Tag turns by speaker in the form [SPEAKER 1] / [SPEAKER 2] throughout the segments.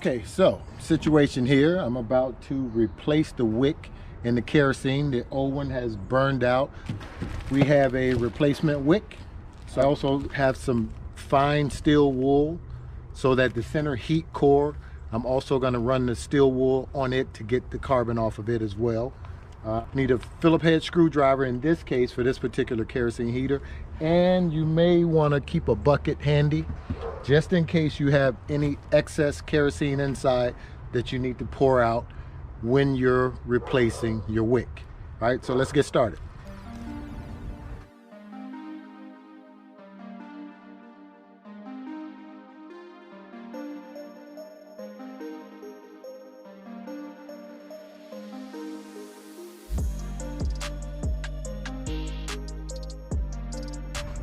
[SPEAKER 1] Okay, so situation here. I'm about to replace the wick in the kerosene. The old one has burned out. We have a replacement wick. So I also have some fine steel wool so that the center heat core, I'm also going to run the steel wool on it to get the carbon off of it as well. Need a Phillips head screwdriver in this case for this particular kerosene heater, and you may want to keep a bucket handy just in case you have any excess kerosene inside that you need to pour out when you're replacing your wick. All right, so let's get started.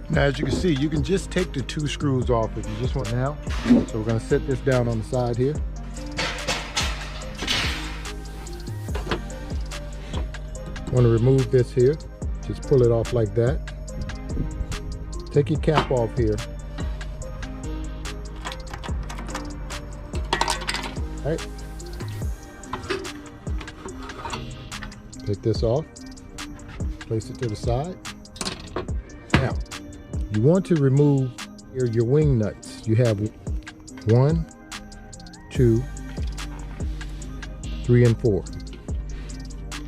[SPEAKER 1] Now, as you can see, you can just take the 2 screws off if you just want now. So we're going to set this down on the side here. Want to remove this here. Just pull it off like that. Take your cap off here. All right. Take this off. Place it to the side. Now, you want to remove your wing nuts. You have 1, 2, 3, and 4.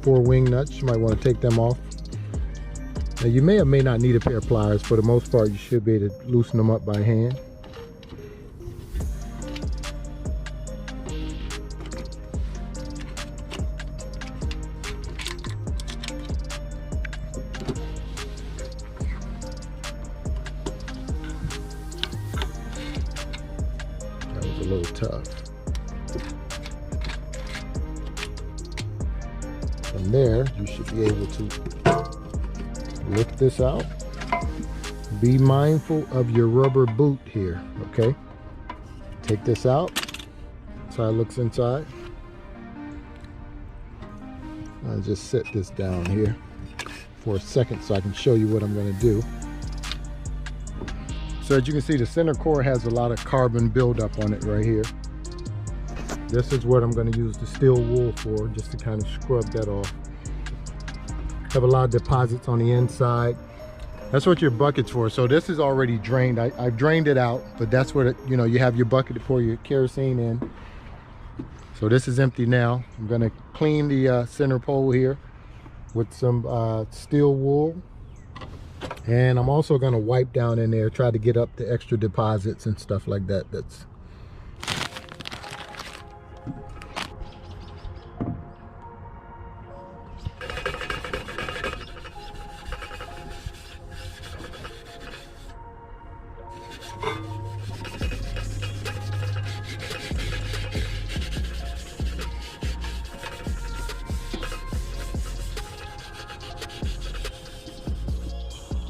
[SPEAKER 1] 4 wing nuts. You might want to take them off. Now you may or may not need a pair of pliers. For the most part, you should be able to loosen them up by hand. A little tough. From there, you should be able to lift this out. Be mindful of your rubber boot here, okay? Take this out. That's how it looks inside. I'll just set this down here for a second so I can show you what I'm going to do. So as you can see, the center core has a lot of carbon buildup on it right here. This is what I'm going to use the steel wool for, just to kind of scrub that off. Have a lot of deposits on the inside. That's what your bucket's for. So this is already drained. I've drained it out, but that's what you you have your bucket to pour your kerosene in. So this is empty now. I'm going to clean the center pole here with some steel wool. And I'm also going to wipe down in there, try to get up the extra deposits and stuff like that.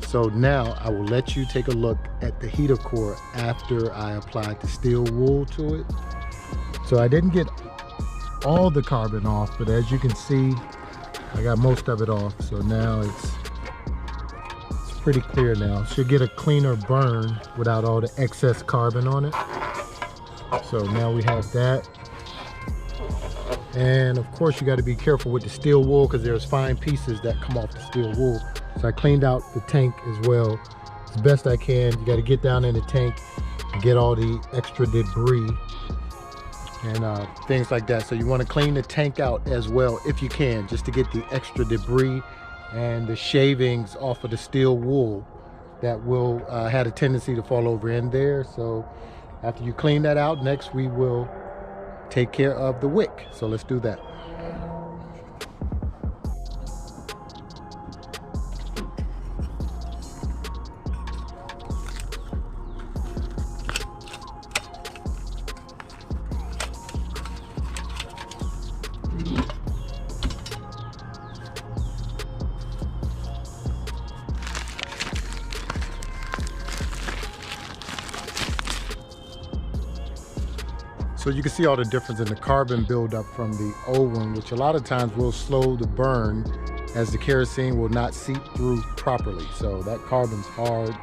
[SPEAKER 1] So now I will let you take a look at the heater core after I applied the steel wool to it. So I didn't get all the carbon off, but as you can see, I got most of it off. So now it's pretty clear now. Should get a cleaner burn without all the excess carbon on it. So now we have that. And of course you got to be careful with the steel wool because there's fine pieces that come off the steel wool. So I cleaned out the tank as well as best I can. You got to get down in the tank and get all the extra debris and things like that. So you want to clean the tank out as well if you can, just to get the extra debris and the shavings off of the steel wool that will had a tendency to fall over in there. So after you clean that out, next we will take care of the wick. So let's do that. So you can see all the difference in the carbon buildup from the old one, which a lot of times will slow the burn as the kerosene will not seep through properly. So that carbon's hard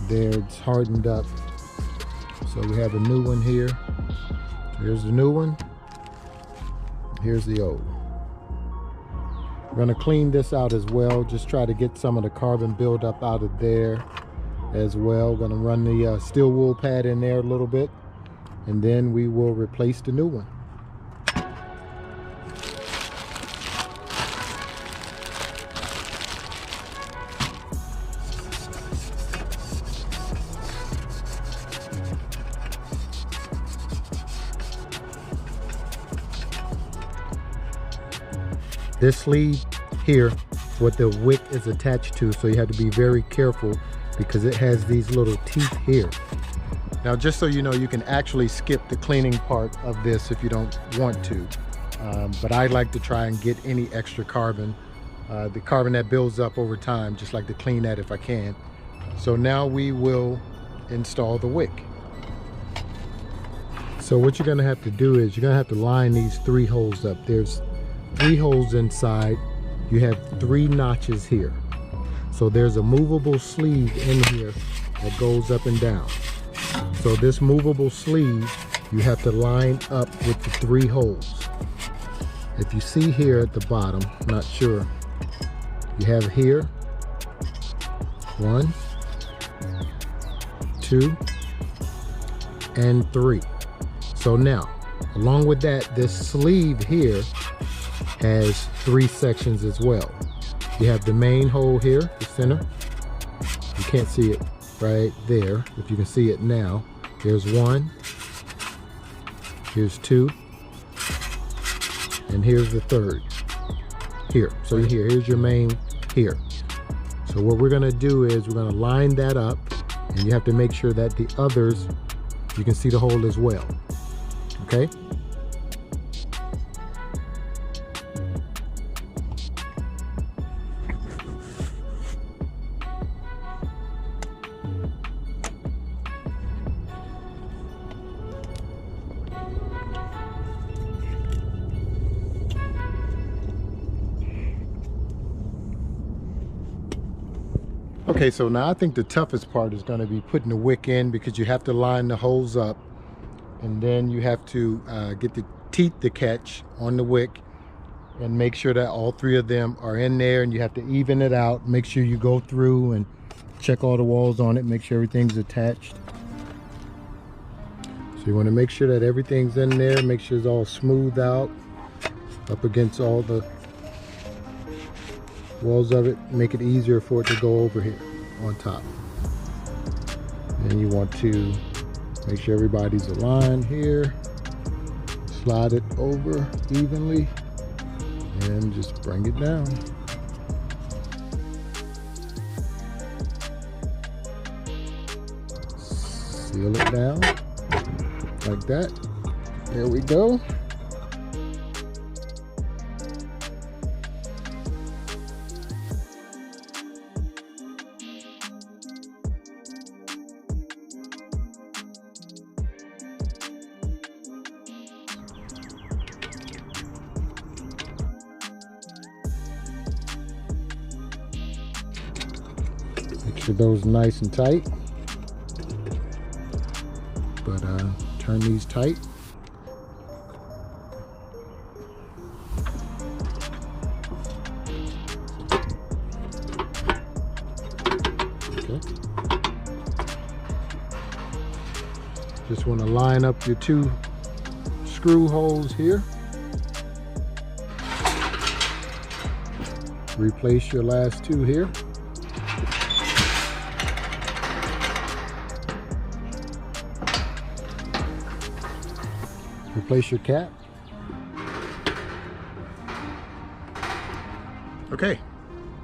[SPEAKER 1] there, it's hardened up. So we have a new one here. Here's the new one. Here's the old. We're going to clean this out as well. Just try to get some of the carbon buildup out of there as well. Going to run the steel wool pad in there a little bit, and then we will replace the new one. This sleeve here, what the wick is attached to, so you have to be very careful because it has these little teeth here. Now, just so you know, you can actually skip the cleaning part of this if you don't want to, but I like to try and get any extra carbon, the carbon that builds up over time, just like to clean that if I can. So now we will install the wick. So what you're going to have to do is you're going to have to line these 3 holes up. There's 3 holes inside. You have 3 notches here. So there's a movable sleeve in here that goes up and down. So this movable sleeve, you have to line up with the 3 holes. If you see here at the bottom, not sure, you have here 1, 2, and 3. So now, along with that, this sleeve here has 3 sections as well. You have the main hole here, the center. You can't see it right there. If you can see it now, there's 1, here's 2, and here's the 3rd here. So here's your main here. So what we're gonna do is we're gonna line that up, and you have to make sure that the others, you can see the hole as well, okay? Okay, so now I think the toughest part is going to be putting the wick in, because you have to line the holes up, and then you have to get the teeth to catch on the wick and make sure that all 3 of them are in there, and you have to even it out. Make sure you go through and check all the walls on it, make sure everything's attached. So you want to make sure that everything's in there, make sure it's all smoothed out up against all the walls of it, make it easier for it to go over here on top. And you want to make sure everybody's aligned here, slide it over evenly, and just bring it down. Seal it down like that. There we go. Make sure those are nice and tight, but turn these tight. Okay. Just want to line up your 2 screw holes here. Replace your last 2 here. Replace your cap. Okay,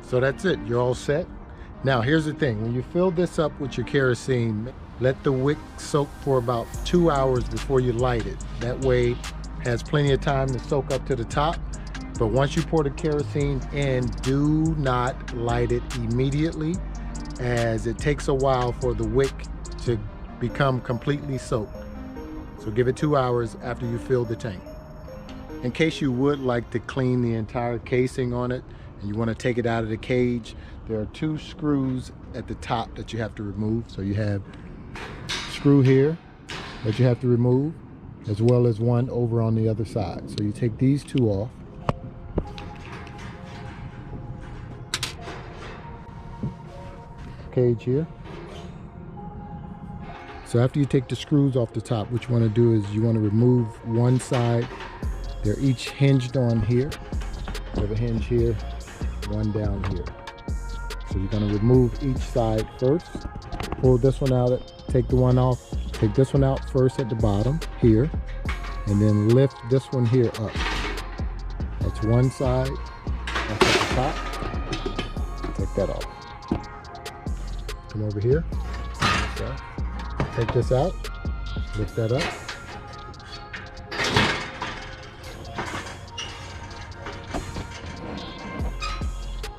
[SPEAKER 1] so that's it. You're all set. Now here's the thing. When you fill this up with your kerosene, let the wick soak for about 2 hours before you light it. That way it has plenty of time to soak up to the top. But once you pour the kerosene in, do not light it immediately, as it takes a while for the wick to become completely soaked. So give it 2 hours after you fill the tank. In case you would like to clean the entire casing on it and you want to take it out of the cage, there are 2 screws at the top that you have to remove. So you have a screw here that you have to remove, as well as one over on the other side. So you take these two off. Cage here. So after you take the screws off the top, what you want to do is you want to remove one side. They're each hinged on here. You have a hinge here, one down here. So you're going to remove each side first. Pull this one out, take the one off. Take this one out first at the bottom here, and then lift this one here up. That's one side. That's at the top. Take that off. Come over here. Take this out, lift that up.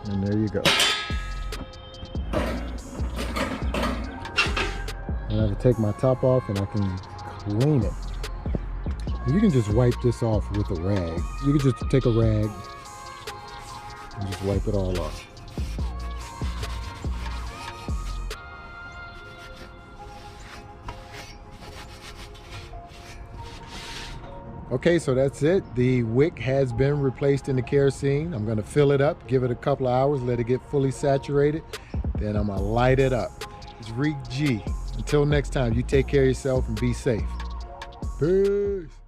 [SPEAKER 1] And there you go. And I can take my top off and I can clean it. You can just wipe this off with a rag. You can just take a rag and just wipe it all off. Okay, so that's it. The wick has been replaced in the kerosene. I'm going to fill it up, give it a couple of hours, let it get fully saturated. Then I'm going to light it up. It's ReekG. Until next time, you take care of yourself and be safe. Peace.